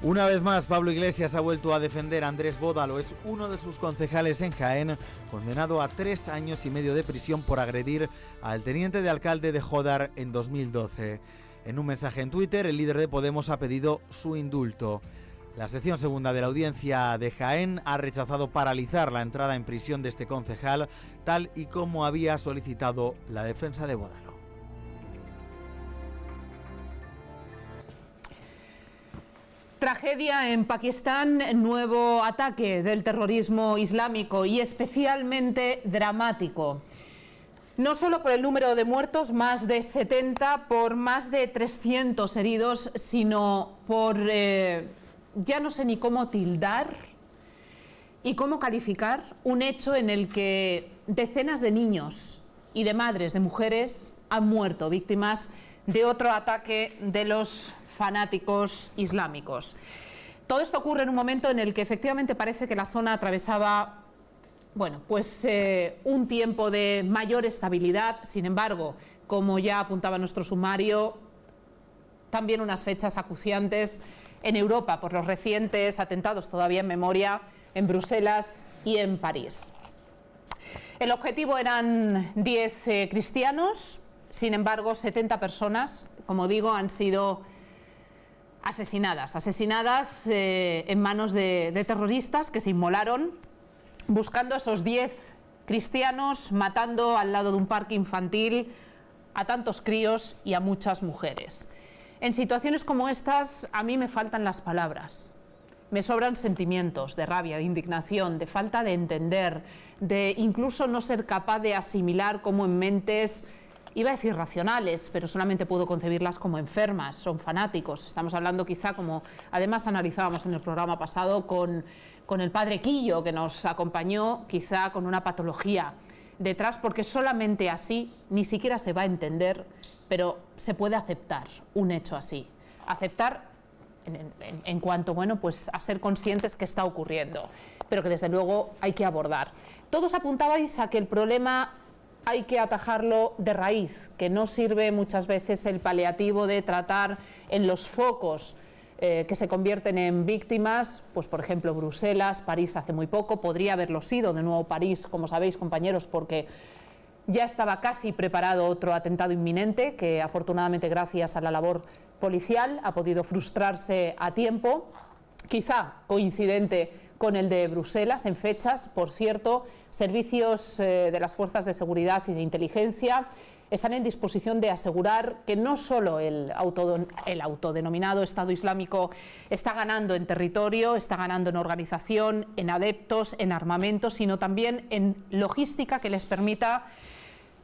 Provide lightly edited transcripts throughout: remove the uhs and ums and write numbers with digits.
Una vez más, Pablo Iglesias ha vuelto a defender a Andrés Bódalo. Es uno de sus concejales en Jaén, condenado a 3 años y medio de prisión por agredir al teniente de alcalde de Jódar en 2012. En un mensaje en Twitter, el líder de Podemos ha pedido su indulto. La sección segunda de la audiencia de Jaén ha rechazado paralizar la entrada en prisión de este concejal, tal y como había solicitado la defensa de Bódalo. Tragedia en Pakistán, nuevo ataque del terrorismo islámico y especialmente dramático. No solo por el número de muertos, más de 70, por más de 300 heridos, sino por, ya no sé ni cómo tildar y cómo calificar un hecho en el que decenas de niños y de madres, de mujeres, han muerto víctimas de otro ataque de los fanáticos islámicos. Todo esto ocurre en un momento en el que efectivamente parece que la zona atravesaba, un tiempo de mayor estabilidad. Sin embargo, como ya apuntaba nuestro sumario, también unas fechas acuciantes en Europa por los recientes atentados todavía en memoria en Bruselas y en París. El objetivo eran 10 cristianos, sin embargo 70 personas, como digo, han sido asesinadas en manos de terroristas que se inmolaron buscando a esos 10 cristianos, matando al lado de un parque infantil a tantos críos y a muchas mujeres. En situaciones como estas a mí me faltan las palabras, me sobran sentimientos de rabia, de indignación, de falta de entender, de incluso no ser capaz de asimilar cómo en mentes, iba a decir racionales, pero solamente puedo concebirlas como enfermas, son fanáticos. Estamos hablando quizá, como además analizábamos en el programa pasado, con el padre Quillo, que nos acompañó, quizá con una patología detrás, porque solamente así ni siquiera se va a entender, pero se puede aceptar un hecho así. Aceptar en cuanto, a ser conscientes que está ocurriendo, pero que desde luego hay que abordar. Todos apuntabais a que el problema hay que atajarlo de raíz, que no sirve muchas veces el paliativo de tratar en los focos que se convierten en víctimas, pues por ejemplo Bruselas, París hace muy poco, podría haberlo sido, de nuevo París, como sabéis compañeros, porque ya estaba casi preparado otro atentado inminente que afortunadamente gracias a la labor policial ha podido frustrarse a tiempo, quizá coincidente con el de Bruselas en fechas. Por cierto, servicios de las fuerzas de seguridad y de inteligencia están en disposición de asegurar que no solo el autodenominado Estado Islámico está ganando en territorio, está ganando en organización, en adeptos, en armamento, sino también en logística que les permita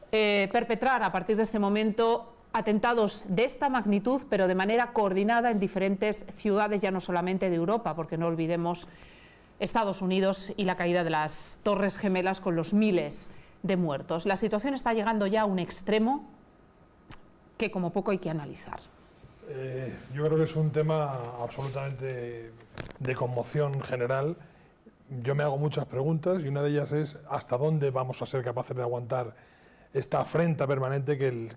perpetrar a partir de este momento atentados de esta magnitud, pero de manera coordinada en diferentes ciudades, ya no solamente de Europa, porque no olvidemos Estados Unidos y la caída de las Torres Gemelas con los miles de muertos. La situación está llegando ya a un extremo que como poco hay que analizar. Yo creo que es un tema absolutamente de conmoción general. Yo me hago muchas preguntas y una de ellas es ¿hasta dónde vamos a ser capaces de aguantar esta afrenta permanente que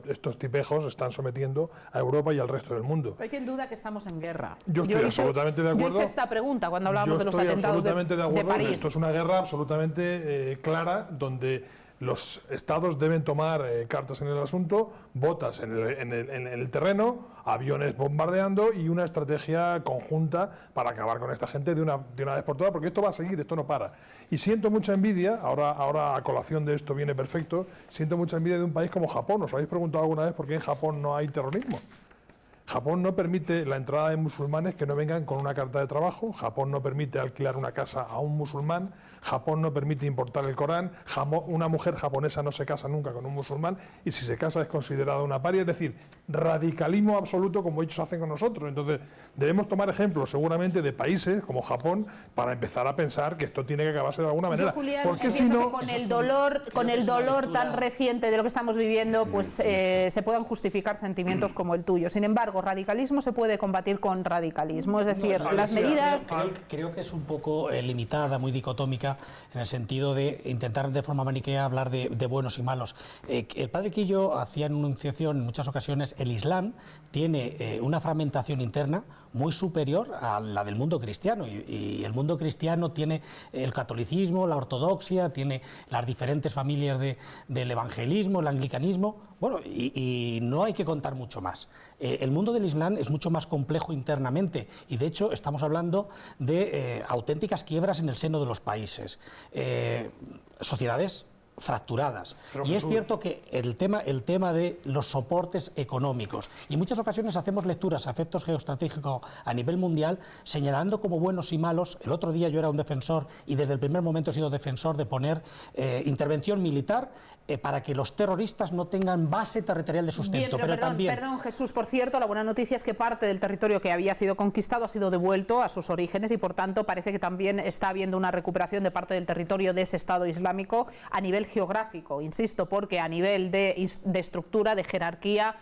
estos tipejos están sometiendo a Europa y al resto del mundo? Hay quien duda que estamos en guerra. Yo estoy absolutamente de acuerdo. Yo hice esta pregunta cuando hablábamos de los atentados de París. Esto es una guerra absolutamente clara, donde los estados deben tomar cartas en el asunto, botas en el terreno, aviones bombardeando y una estrategia conjunta para acabar con esta gente de una vez por todas, porque esto va a seguir, esto no para. Y siento mucha envidia, ahora a colación de esto viene perfecto, siento mucha envidia de un país como Japón. ¿Os habéis preguntado alguna vez por qué en Japón no hay terrorismo? Japón no permite la entrada de musulmanes que no vengan con una carta de trabajo, Japón no permite alquilar una casa a un musulmán, Japón no permite importar el Corán, una mujer japonesa no se casa nunca con un musulmán y si se casa es considerada una paria, es decir, radicalismo absoluto como ellos hacen con nosotros. Entonces debemos tomar ejemplos seguramente de países como Japón para empezar a pensar que esto tiene que acabarse de alguna manera. Porque si no, con el dolor tan reciente de lo que estamos viviendo, pues se puedan justificar sentimientos como el tuyo. Sin embargo, embargo, radicalismo se puede combatir con radicalismo, es decir, las medidas... Creo que es un poco limitada, muy dicotómica, en el sentido de intentar de forma maniquea hablar de buenos y malos. El padre Quillo hacía en una enunciación en muchas ocasiones, el Islam tiene una fragmentación interna muy superior a la del mundo cristiano, y el mundo cristiano tiene el catolicismo, la ortodoxia, tiene las diferentes familias del evangelismo, el anglicanismo, bueno, y no hay que contar mucho más. El mundo del Islam es mucho más complejo internamente, y de hecho estamos hablando de auténticas quiebras en el seno de los países, sociedades fracturadas. Pero y es cierto que el tema de los soportes económicos, y en muchas ocasiones hacemos lecturas a efectos geoestratégicos a nivel mundial, señalando como buenos y malos. El otro día yo era un defensor, y desde el primer momento he sido defensor de poner intervención militar para que los terroristas no tengan base territorial de sustento. Bien, pero perdón, Jesús, por cierto, la buena noticia es que parte del territorio que había sido conquistado ha sido devuelto a sus orígenes, y por tanto parece que también está habiendo una recuperación de parte del territorio de ese Estado Islámico a nivel geográfico, insisto, porque a nivel de estructura, de jerarquía,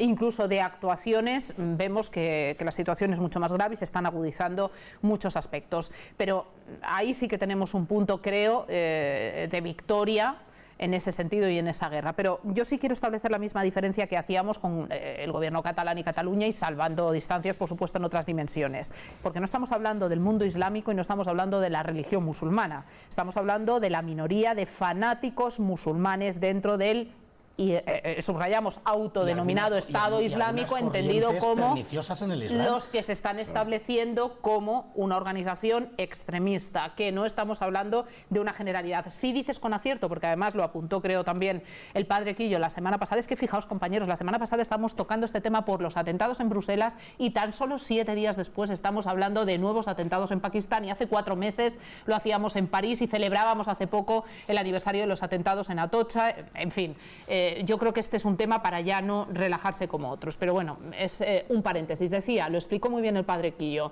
incluso de actuaciones, vemos que la situación es mucho más grave y se están agudizando muchos aspectos. Pero ahí sí que tenemos un punto, creo, de victoria en ese sentido y en esa guerra. Pero yo sí quiero establecer la misma diferencia que hacíamos con el gobierno catalán y Cataluña, y salvando distancias, por supuesto, en otras dimensiones. Porque no estamos hablando del mundo islámico y no estamos hablando de la religión musulmana. Estamos hablando de la minoría de fanáticos musulmanes dentro del, y subrayamos, autodenominado Estado Islámico, entendido como los que se están estableciendo como una organización extremista, que no estamos hablando de una generalidad. Sí dices con acierto, porque además lo apuntó, creo, también el padre Quillo la semana pasada, es que fijaos, compañeros, la semana pasada estamos tocando este tema por los atentados en Bruselas, y tan solo 7 días después estamos hablando de nuevos atentados en Pakistán, y hace 4 meses lo hacíamos en París, y celebrábamos hace poco el aniversario de los atentados en Atocha. En fin, yo creo que este es un tema para ya no relajarse como otros, pero bueno, es un paréntesis. Decía, lo explicó muy bien el padre Quillo,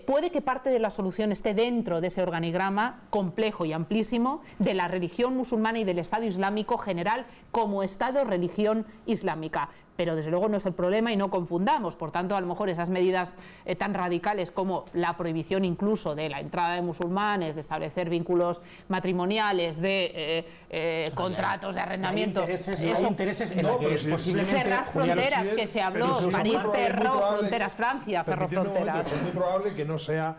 puede que parte de la solución esté dentro de ese organigrama complejo y amplísimo de la religión musulmana y del Estado Islámico general como Estado-religión islámica. Pero desde luego no es el problema, y no confundamos. Por tanto, a lo mejor esas medidas tan radicales como la prohibición incluso de la entrada de musulmanes, de establecer vínculos matrimoniales, de contratos de arrendamiento, hay intereses en los que posiblemente cerrar fronteras, que se habló, París cerró fronteras, Francia cerró fronteras. Es muy probable que no sea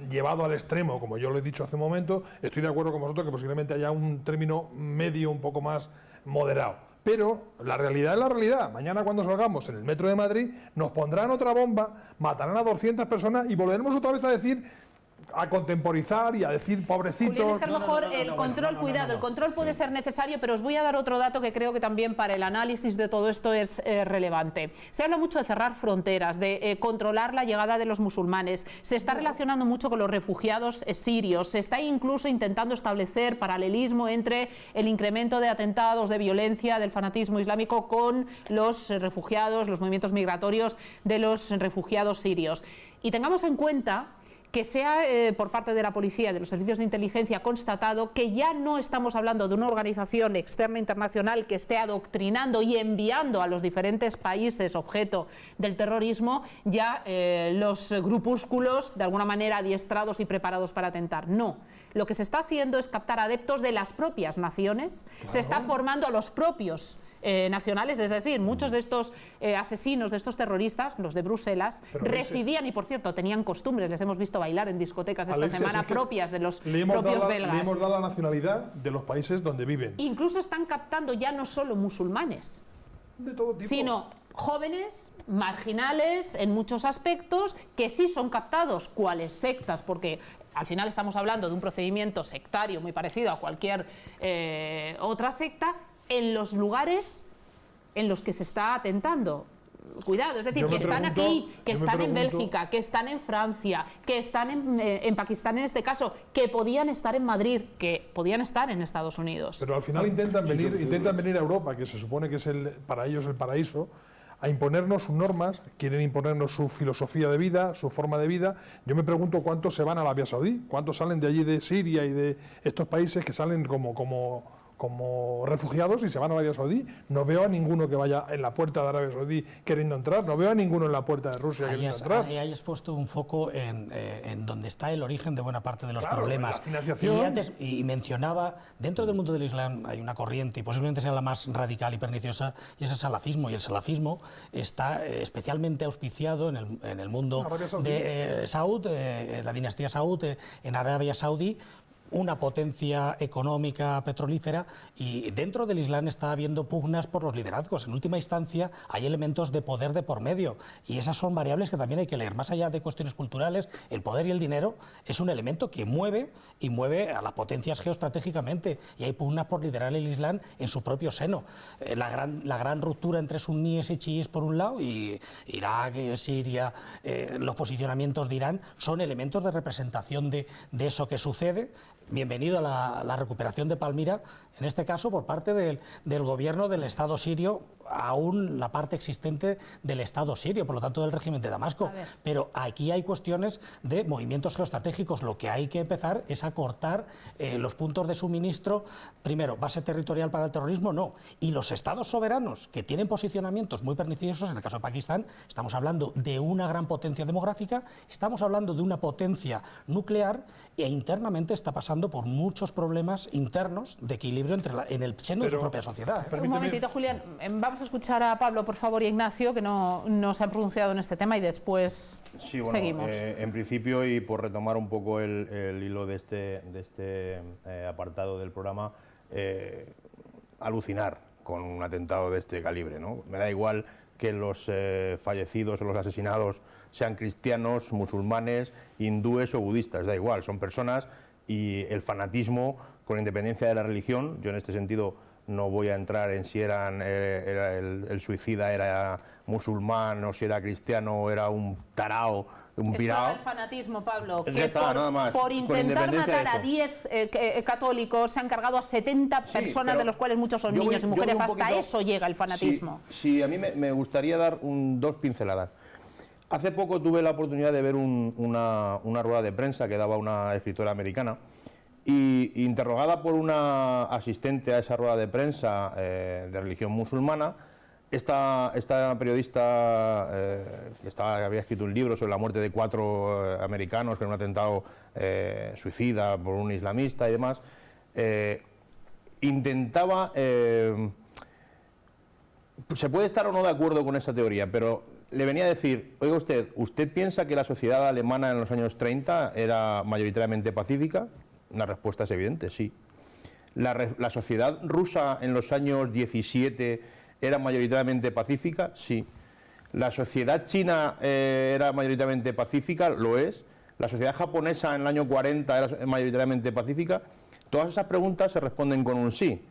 llevado al extremo, como yo lo he dicho hace un momento. Estoy de acuerdo con vosotros que posiblemente haya un término medio un poco más moderado. Pero la realidad es la realidad. Mañana, cuando salgamos en el metro de Madrid, nos pondrán otra bomba, matarán a 200 personas y volveremos otra vez a decir, a contemporizar y a decir pobrecitos. Julián, es que a lo mejor el control, cuidado, el control puede ser necesario, pero os voy a dar otro dato que creo que también para el análisis de todo esto es relevante. Se habla mucho de cerrar fronteras, de controlar la llegada de los musulmanes, se está relacionando mucho con los refugiados sirios, se está incluso intentando establecer paralelismo entre el incremento de atentados, de violencia, del fanatismo islámico con los refugiados, los movimientos migratorios de los refugiados sirios. Y tengamos en cuenta que sea por parte de la policía, de los servicios de inteligencia, constatado que ya no estamos hablando de una organización externa internacional que esté adoctrinando y enviando a los diferentes países objeto del terrorismo ya los grupúsculos de alguna manera adiestrados y preparados para atentar. No. Lo que se está haciendo es captar adeptos de las propias naciones, claro. Se está formando a los propios nacionales, es decir, muchos de estos asesinos, de estos terroristas, los de Bruselas, residían y, por cierto, tenían costumbres, les hemos visto bailar en discotecas esta semana propias de los propios belgas. Le hemos dado la nacionalidad de los países donde viven. Incluso están captando ya no solo musulmanes, de todo tipo, sino jóvenes, marginales en muchos aspectos, que sí son captados, cuales sectas, porque al final estamos hablando de un procedimiento sectario muy parecido a cualquier otra secta, en los lugares en los que se está atentando. Cuidado, es decir, que están aquí, que están en Bélgica, que están en Francia, que están en Pakistán en este caso, que podían estar en Madrid, que podían estar en Estados Unidos. Pero al final intentan venir a Europa, que se supone que es para ellos el paraíso, a imponernos sus normas, quieren imponernos su filosofía de vida, su forma de vida. Yo me pregunto cuántos se van a Arabia Saudí, cuántos salen de allí, de Siria y de estos países que salen como como refugiados y se van a Arabia Saudí. No veo a ninguno que vaya en la puerta de Arabia Saudí queriendo entrar, no veo a ninguno en la puerta de Rusia queriendo entrar. Ahí has puesto un foco en donde está el origen de buena parte de los problemas. La financiación. Y mencionaba, dentro del mundo del Islam hay una corriente, y posiblemente sea la más radical y perniciosa, y es el salafismo. Y el salafismo está especialmente auspiciado en el mundo de Saud, la dinastía Saud, en Arabia Saudí, una potencia económica petrolífera, y dentro del Islam está habiendo pugnas por los liderazgos. En última instancia hay elementos de poder de por medio, y esas son variables que también hay que leer. Más allá de cuestiones culturales, el poder y el dinero es un elemento que mueve a las potencias geoestratégicamente, y hay pugnas por liderar el Islam en su propio seno. La gran ruptura entre suníes y chiíes por un lado, y Irak, Siria, los posicionamientos de Irán son elementos de representación de eso que sucede. Bienvenido a la recuperación de Palmira, en este caso por parte del gobierno del Estado sirio, aún la parte existente del Estado sirio, por lo tanto del régimen de Damasco. Pero aquí hay cuestiones de movimientos geoestratégicos. Lo que hay que empezar es a cortar los puntos de suministro. Primero, base territorial para el terrorismo, no. Y los estados soberanos, que tienen posicionamientos muy perniciosos, en el caso de Pakistán, estamos hablando de una gran potencia demográfica, estamos hablando de una potencia nuclear, e internamente está pasando por muchos problemas internos de equilibrio en el seno de su propia sociedad. Un momentito, Julián. Vamos a escuchar a Pablo, por favor, y Ignacio, que no se han pronunciado en este tema, y después seguimos. En principio, y por retomar un poco el hilo de este apartado del programa, alucinar con un atentado de este calibre, ¿no? Me da igual que los fallecidos o los asesinados sean cristianos, musulmanes, hindúes o budistas, da igual, son personas, y el fanatismo, con independencia de la religión, yo en este sentido no voy a entrar en si el suicida era musulmán, o si era cristiano, o era un tarao, un pirao. El fanatismo, Pablo, ya está, nada más. Por intentar matar a 10 católicos se han cargado a 70 personas, de los cuales muchos son niños y mujeres. Hasta eso llega el fanatismo. Sí, a mí me gustaría dar dos pinceladas. Hace poco tuve la oportunidad de ver una rueda de prensa que daba una escritora americana, y interrogada por una asistente a esa rueda de prensa de religión musulmana, esta periodista había escrito un libro sobre la muerte de 4 americanos en un atentado suicida por un islamista y demás. Intentaba... se puede estar o no de acuerdo con esa teoría, pero le venía a decir: oiga, ¿usted piensa que la sociedad alemana en los años 30 era mayoritariamente pacífica? La respuesta es evidente, sí. ¿La sociedad rusa en los años 17 era mayoritariamente pacífica? Sí. ¿La sociedad china era mayoritariamente pacífica? Lo es. ¿La sociedad japonesa en el año 40 era mayoritariamente pacífica? Todas esas preguntas se responden con un sí.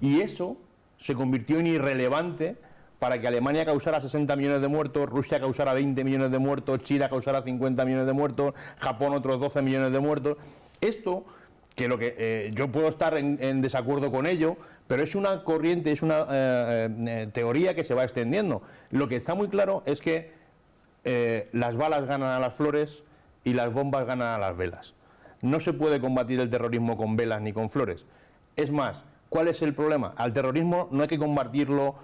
Y eso se convirtió en irrelevante para que Alemania causara 60 millones de muertos, Rusia causara 20 millones de muertos, China causara 50 millones de muertos, Japón otros 12 millones de muertos. Esto, que yo puedo estar en desacuerdo con ello, pero es una corriente, es una teoría que se va extendiendo. Lo que está muy claro es que las balas ganan a las flores y las bombas ganan a las velas. No se puede combatir el terrorismo con velas ni con flores. Es más, ¿cuál es el problema? Al terrorismo no hay que combatirlo...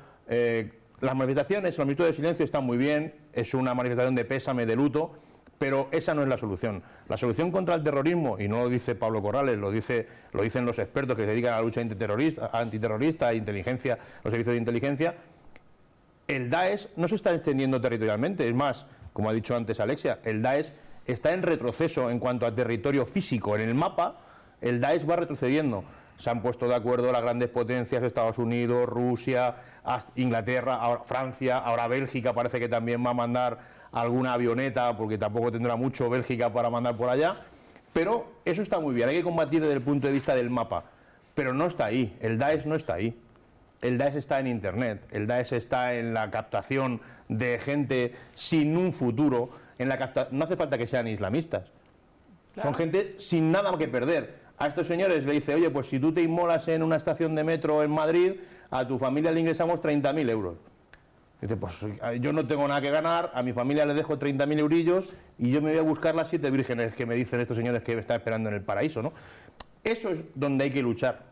las manifestaciones, los minutos de silencio están muy bien, es una manifestación de pésame, de luto, pero esa no es la solución. La solución contra el terrorismo, y no lo dice Pablo Corrales, lo dicen los expertos que se dedican a la lucha antiterrorista, inteligencia, los servicios de inteligencia, el Daesh no se está extendiendo territorialmente. Es más, como ha dicho antes Alexia, el Daesh está en retroceso en cuanto a territorio físico. En el mapa, el Daesh va retrocediendo. Se han puesto de acuerdo las grandes potencias, Estados Unidos, Rusia, Inglaterra, ahora Francia, ahora Bélgica parece que también va a mandar alguna avioneta, porque tampoco tendrá mucho Bélgica para mandar por allá, pero eso está muy bien, hay que combatir desde el punto de vista del mapa, pero no está ahí, el Daesh no está ahí, el Daesh está en Internet, el Daesh está en la captación de gente sin un futuro, no hace falta que sean islamistas, claro. Son gente sin nada que perder. A estos señores le dice: oye, pues si tú te inmolas en una estación de metro en Madrid, a tu familia le ingresamos 30.000 euros. Dice: pues yo no tengo nada que ganar, a mi familia le dejo 30.000 eurillos y yo me voy a buscar las 7 vírgenes que me dicen estos señores que me están esperando en el paraíso, ¿no? Eso es donde hay que luchar.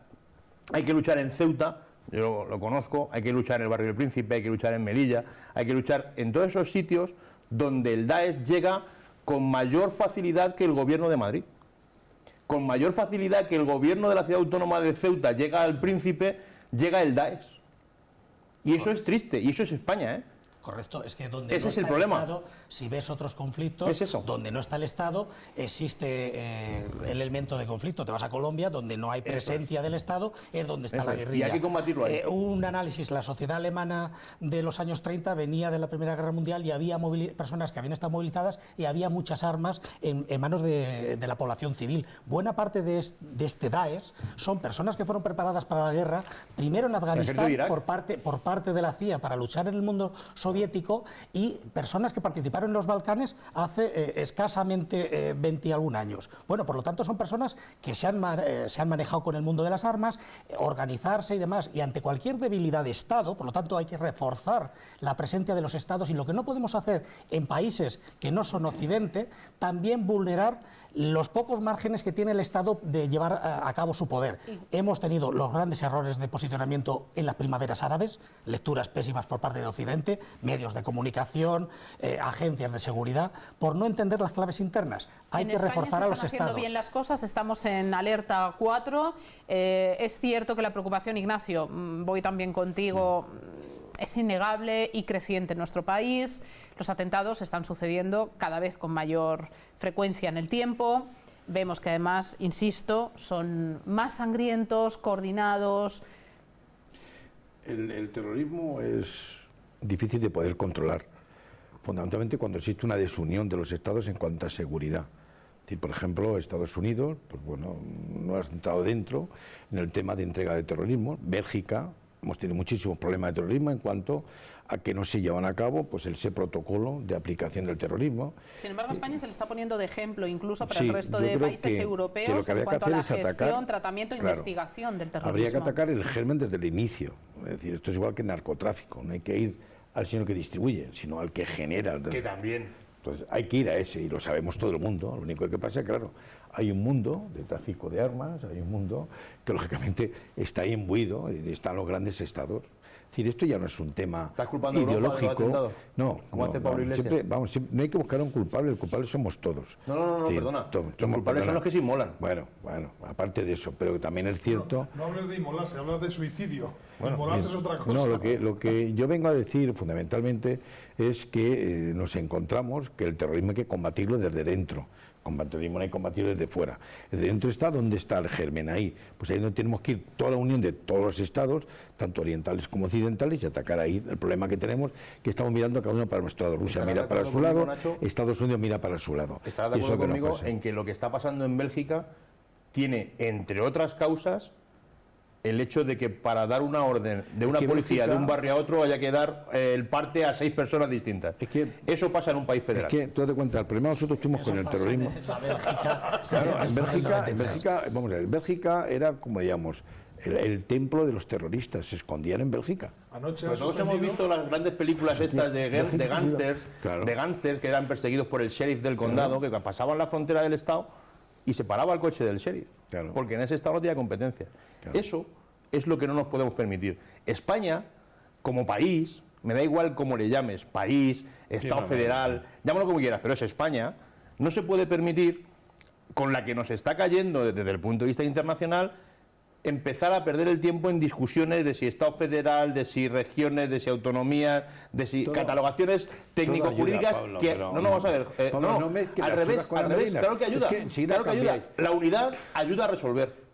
hay que luchar en Ceuta, yo lo conozco, hay que luchar en el barrio del Príncipe, hay que luchar en Melilla, hay que luchar en todos esos sitios donde el Daesh llega con mayor facilidad que el gobierno de Madrid. Con mayor facilidad que el gobierno de la ciudad autónoma de Ceuta llega al Príncipe, llega el Daesh. Y eso es triste, y eso es España, ¿eh? Correcto, es que donde Ese no es el está problema. Estado, si ves otros conflictos, ¿Qué es eso? donde no está el Estado, existe el elemento de conflicto. Te vas a Colombia, donde no hay presencia del Estado, es donde está Eso la es, y guerrilla. hay que combatirlo ahí. Un análisis, la sociedad alemana de los años 30 venía de la Primera Guerra Mundial y había personas que habían estado movilizadas y había muchas armas en manos de la población civil. Buena parte de este Daesh son personas que fueron preparadas para la guerra, primero en Afganistán por parte de la CIA para luchar en el mundo soviético, y personas que participaron en los Balcanes hace escasamente 20 y algún años. Bueno, por lo tanto son personas que se han manejado con el mundo de las armas, organizarse y demás, y ante cualquier debilidad de Estado, por lo tanto hay que reforzar la presencia de los Estados, y lo que no podemos hacer en países que no son Occidente, también vulnerar los pocos márgenes que tiene el Estado de llevar a cabo su poder. Hemos tenido los grandes errores de posicionamiento en las primaveras árabes, lecturas pésimas por parte de Occidente, medios de comunicación, agencias de seguridad, por no entender las claves internas. Hay que reforzar a los Estados. En España se están haciendo bien las cosas, estamos en alerta 4. Es cierto que la preocupación, Ignacio, voy también contigo, es innegable y creciente en nuestro país. Los atentados están sucediendo cada vez con mayor frecuencia en el tiempo. Vemos que además, insisto, son más sangrientos, coordinados. El terrorismo es difícil de poder controlar, fundamentalmente cuando existe una desunión de los estados en cuanto a seguridad. Es decir, por ejemplo, Estados Unidos, pues bueno, no ha entrado dentro en el tema de entrega de terrorismo. Bélgica, hemos tenido muchísimos problemas de terrorismo en cuanto a que no se llevan a cabo pues ese protocolo de aplicación del terrorismo. Sin embargo, a España se le está poniendo de ejemplo incluso para Sí, el resto yo de creo países europeos que lo que habría en cuanto que a la hacer es gestión, atacar, tratamiento e claro, investigación del terrorismo. Habría que atacar el germen desde el inicio. Es decir, esto es igual que el narcotráfico. No hay que ir al señor que distribuye, sino al que genera. Que también. Entonces hay que ir a ese, y lo sabemos todo el mundo. Lo único que pasa es que, claro, hay un mundo de tráfico de armas, hay un mundo que lógicamente está ahí imbuido, y están los grandes estados. Es decir, esto ya no es un tema ¿Estás culpando a Europa de los ideológico. atentados? No, ¿Cómo hace Pablo Iglesias? no hay que buscar un culpable, el culpable somos todos. No, perdona. Los culpables son los que se inmolan. Bueno, aparte de eso, pero también es cierto. No hables de inmolarse, hablas de suicidio. Bueno, Inmolarse es otra cosa. No, lo que yo vengo a decir fundamentalmente es que nos encontramos que el terrorismo hay que combatirlo desde dentro. Combatirlo no hay que combatirlo desde fuera. Desde dentro está donde está el germen, ahí. Pues ahí donde tenemos que ir toda la unión de todos los estados, tanto orientales como occidentales, y atacar ahí el problema que tenemos, que estamos mirando cada uno para nuestro lado. Rusia mira para su lado, Estados Unidos mira para su lado. ¿Estarás de acuerdo conmigo en que lo que está pasando en Bélgica tiene, entre otras causas, el hecho de que para dar una orden de una policía de un barrio a otro haya que dar el parte a 6 personas distintas? Es que eso pasa en un país federal. Es que, tú te cuenta, el problema nosotros tuvimos con el terrorismo. Claro, en Bélgica era, como digamos, el templo de los terroristas, se escondían en Bélgica. Anoche pues todos hemos visto las grandes películas estas de gángsters, claro, que eran perseguidos por el sheriff del condado, que pasaban la frontera del estado y se paraba el coche del sheriff, claro, porque en ese estado no tenía competencia. Claro. Eso es lo que no nos podemos permitir. España, como país, me da igual cómo le llames, país, Estado federal, llámalo como quieras, pero es España, no se puede permitir, con la que nos está cayendo desde el punto de vista internacional, empezar a perder el tiempo en discusiones de si Estado federal, de si regiones, de si autonomías, de si catalogaciones técnico-jurídicas. Vamos a ver. Al revés, claro que ayuda. Claro que ayuda. La unidad ayuda a resolver.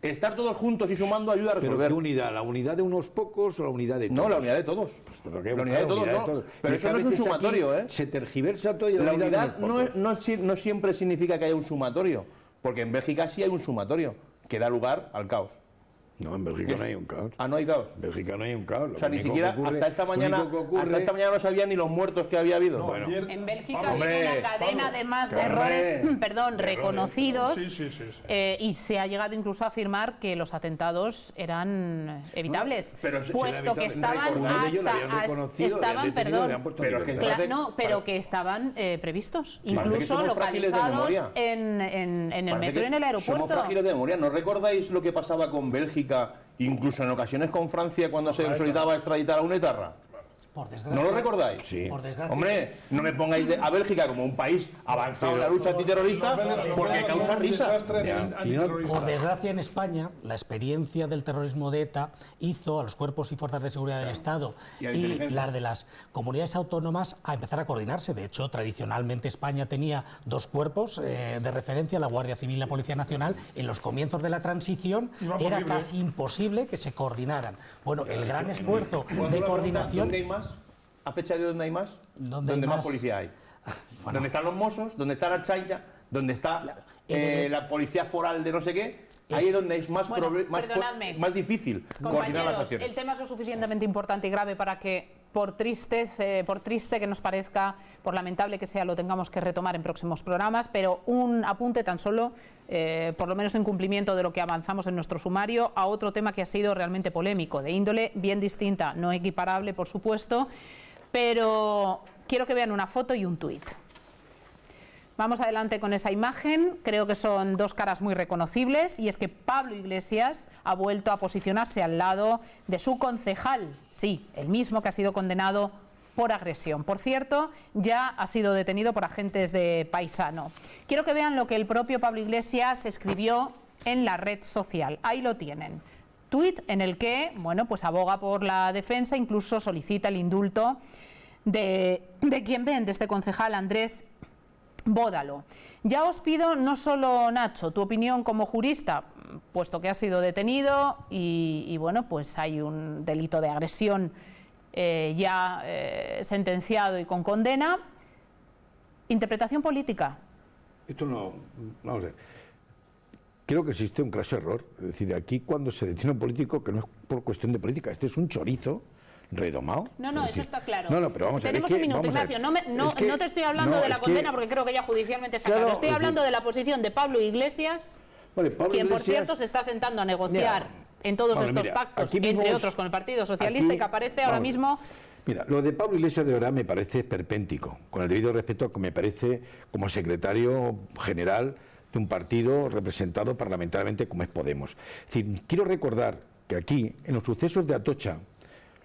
Estar todos juntos y sumando ayuda a resolver. ¿Pero qué unidad? ¿La unidad de unos pocos o la unidad de todos? No, la unidad de todos. La unidad de todos. Pero eso no es un sumatorio, ¿eh? Se tergiversa todo y la unidad no siempre significa que haya un sumatorio, porque en Bélgica sí hay un sumatorio que da lugar al caos. No, en Bélgica no hay un caos. Ah, no hay caos. En Bélgica no hay un caos. O sea, ni siquiera hasta esta mañana no sabían ni los muertos que había habido. No, bueno. En Bélgica hay una cadena además de errores, reconocidos, y se ha llegado incluso a afirmar que los atentados eran evitables, puesto que estaban que estaban previstos, incluso localizados en el metro y en el aeropuerto. Somos frágiles de memoria. ¿No recordáis lo que pasaba con Bélgica Bélgica, incluso en ocasiones con Francia cuando se solicitaba extraditar a un etarra? Por desgracia. ¿No lo recordáis? Sí. Por desgracia. Hombre, no me pongáis a Bélgica como un país avanzado en la lucha antiterrorista porque causa risa. Por desgracia, en España, la experiencia del terrorismo de ETA hizo a los cuerpos y fuerzas de seguridad del Estado Y a la y inteligencia. las de las comunidades autónomas a empezar a coordinarse. De hecho, tradicionalmente España tenía dos cuerpos de referencia, la Guardia Civil y la Policía Nacional. En los comienzos de la transición Iba por era libre. casi imposible que se coordinaran. Bueno, el gran esfuerzo de coordinación... ¿Dónde hay más? ¿A fecha de dónde hay más? ¿Dónde hay más más? policía hay? ¿Dónde están los Mossos? ¿Dónde está la Chailla? ¿Dónde está la policía foral de no sé qué? Ahí es donde es más, Bueno, perdonadme. más difícil coordinar las Compañeros, acciones. el tema es lo suficientemente importante y grave para que, por triste que nos parezca, por lamentable que sea, lo tengamos que retomar en próximos programas, pero un apunte tan solo, por lo menos en cumplimiento de lo que avanzamos en nuestro sumario, a otro tema que ha sido realmente polémico, de índole bien distinta, no equiparable, por supuesto, pero quiero que vean una foto y un tuit. Vamos adelante con esa imagen, creo que son dos caras muy reconocibles, y es que Pablo Iglesias ha vuelto a posicionarse al lado de su concejal, sí, el mismo que ha sido condenado por agresión. Por cierto, ya ha sido detenido por agentes de Paisano. Quiero que vean lo que el propio Pablo Iglesias escribió en la red social. Ahí lo tienen. Tuit en el que, bueno, pues aboga por la defensa, incluso solicita el indulto de quien ven, de este concejal Andrés Bódalo. Ya os pido, no solo Nacho, tu opinión como jurista, puesto que ha sido detenido y bueno, pues hay un delito de agresión sentenciado y con condena. Interpretación política. Esto no, vamos a ver. Creo que existe un claro error. Es decir, aquí cuando se detiene a un político, que no es por cuestión de política, este es un chorizo redomado. No, Es decir, eso está claro. No, pero vamos a ver. Tenemos un minuto, Ignacio. No te estoy hablando de la condena porque creo que ya judicialmente está claro. Estoy hablando de la posición de Pablo Iglesias, Vale, Pablo quien por Iglesias- cierto se está sentando a negociar en todos Vale, estos mira, pactos, aquí entre vimos- otros con el Partido Socialista, aquí- y que aparece ahora vamos, mismo. Mira, lo de Pablo Iglesias de verdad me parece esperpéntico, con el debido respeto que me parece como secretario general de un partido representado parlamentariamente como es Podemos. Es decir, quiero recordar que aquí, en los sucesos de Atocha,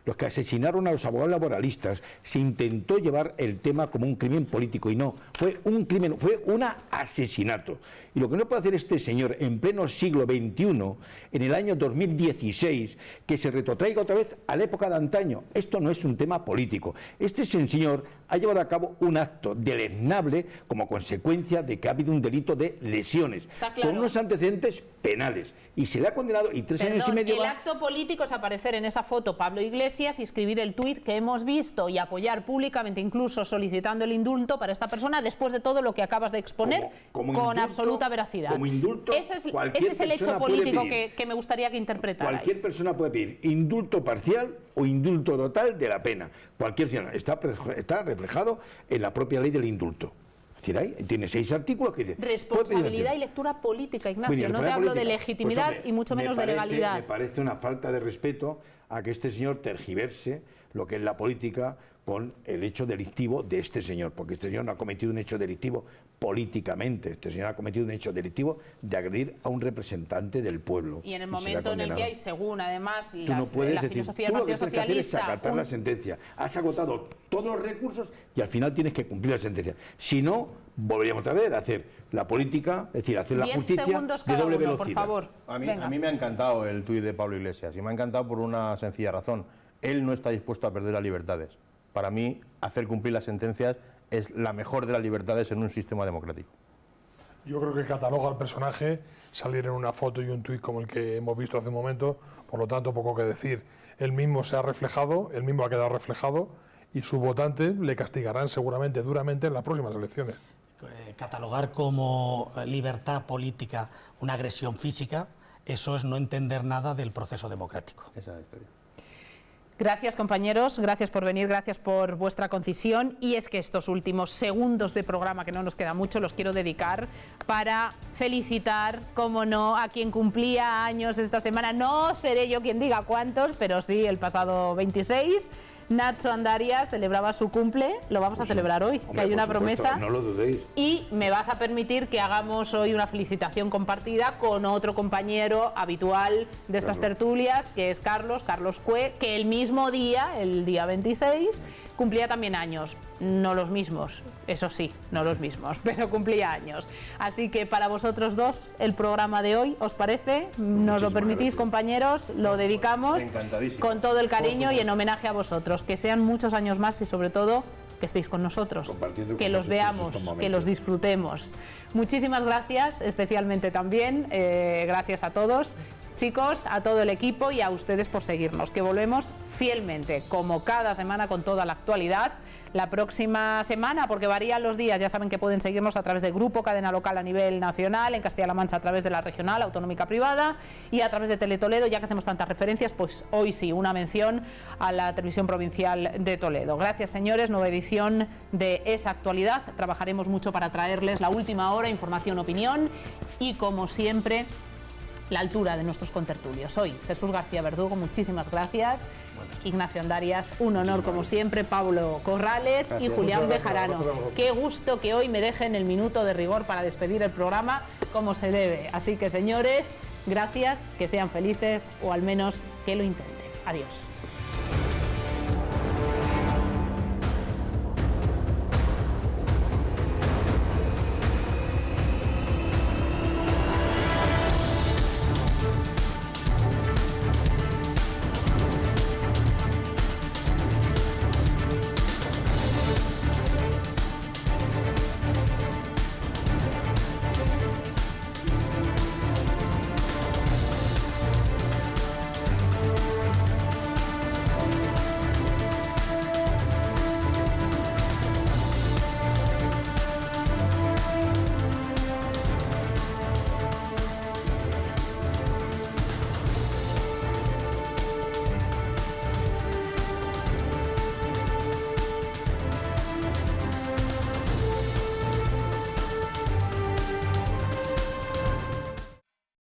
los que asesinaron a los abogados laboralistas, se intentó llevar el tema como un crimen político y no, fue un crimen, fue un asesinato. Y lo que no puede hacer este señor en pleno siglo XXI, en el año 2016, que se retrotraiga otra vez a la época de antaño. Esto no es un tema político. Este señor ha llevado a cabo un acto deleznable como consecuencia de que ha habido un delito de lesiones, Está claro. con unos antecedentes penales. Y se le ha condenado y 3 años y Perdón, medio el va- acto político es aparecer en esa foto Pablo Iglesias y escribir el tuit que hemos visto y apoyar públicamente, incluso solicitando el indulto para esta persona después de todo lo que acabas de exponer Como con indulto- absoluta veracidad. como indulto, ese es cualquier el hecho persona puede político pedir. que me gustaría que interpretarais. Cualquier persona puede pedir indulto parcial o indulto total de la pena. Cualquier ciudadano. Está reflejado en la propia ley del indulto. Es decir, ahí tiene 6 artículos que dicen... Responsabilidad y lectura política, Ignacio. No te hablo de legitimidad y mucho menos de legalidad. Me parece una falta de respeto a que este señor tergiverse lo que es la política con el hecho delictivo de este señor, porque este señor no ha cometido un hecho delictivo políticamente, este señor ha cometido un hecho delictivo de agredir a un representante del pueblo. Y en el será momento en el que condenado. hay, según además Tú no puedes la decir, filosofía tú del lo que Partido tienes que hacer es Socialista, acatar la sentencia. Has agotado todos los recursos y al final tienes que cumplir la sentencia. Si no, volveríamos otra vez a hacer la política, es decir, hacer la 10 justicia segundos de cada doble uno, velocidad. por favor. A mí me ha encantado el tuit de Pablo Iglesias y me ha encantado por una sencilla razón. Él no está dispuesto a perder las libertades. Para mí, hacer cumplir las sentencias es la mejor de las libertades en un sistema democrático. Yo creo que cataloga al personaje salir en una foto y un tuit como el que hemos visto hace un momento, por lo tanto poco que decir. Él mismo se ha reflejado, él mismo ha quedado reflejado y sus votantes le castigarán seguramente duramente en las próximas elecciones. Catalogar como libertad política una agresión física, eso es no entender nada del proceso democrático. Esa es la historia. Gracias, compañeros, gracias por venir, gracias por vuestra concisión. Y es que estos últimos segundos de programa, que no nos queda mucho, los quiero dedicar para felicitar, como no, a quien cumplía años esta semana. No seré yo quien diga cuántos, pero sí, el pasado 26, Nacho Andarias celebraba su cumple, lo vamos a celebrar hoy, Hombre, que hay una por supuesto, promesa. no lo dudéis. Y me vas a permitir que hagamos hoy una felicitación compartida con otro compañero habitual de estas tertulias, que es Carlos Cue, que el mismo día, el día 26, cumplía también años. No los mismos, eso sí, no los mismos, pero cumplía años. Así que para vosotros dos, el programa de hoy, ¿os parece? ¿Nos lo permitís, compañeros? Lo dedicamos con todo el cariño y en homenaje a vosotros. Que sean muchos años más y sobre todo que estéis con nosotros, que los veamos, que los disfrutemos. Muchísimas gracias, especialmente también, gracias a todos. Chicos, a todo el equipo y a ustedes por seguirnos, que volvemos fielmente, como cada semana, con toda la actualidad. La próxima semana, porque varían los días, ya saben que pueden seguirnos a través del grupo Cadena Local a nivel nacional, en Castilla-La Mancha a través de la regional, autonómica privada, y a través de Teletoledo, ya que hacemos tantas referencias, pues hoy sí, una mención a la televisión provincial de Toledo. Gracias, señores, nueva edición de Esa Actualidad. Trabajaremos mucho para traerles la última hora, información, opinión y, como siempre, la altura de nuestros contertulios. Hoy, Jesús García Verdugo, muchísimas gracias. Ignacio Andarias, un honor como siempre. Pablo Corrales y Julián Bejarano. Qué gusto que hoy me dejen el minuto de rigor para despedir el programa como se debe. Así que, señores, gracias, que sean felices o al menos que lo intenten. Adiós.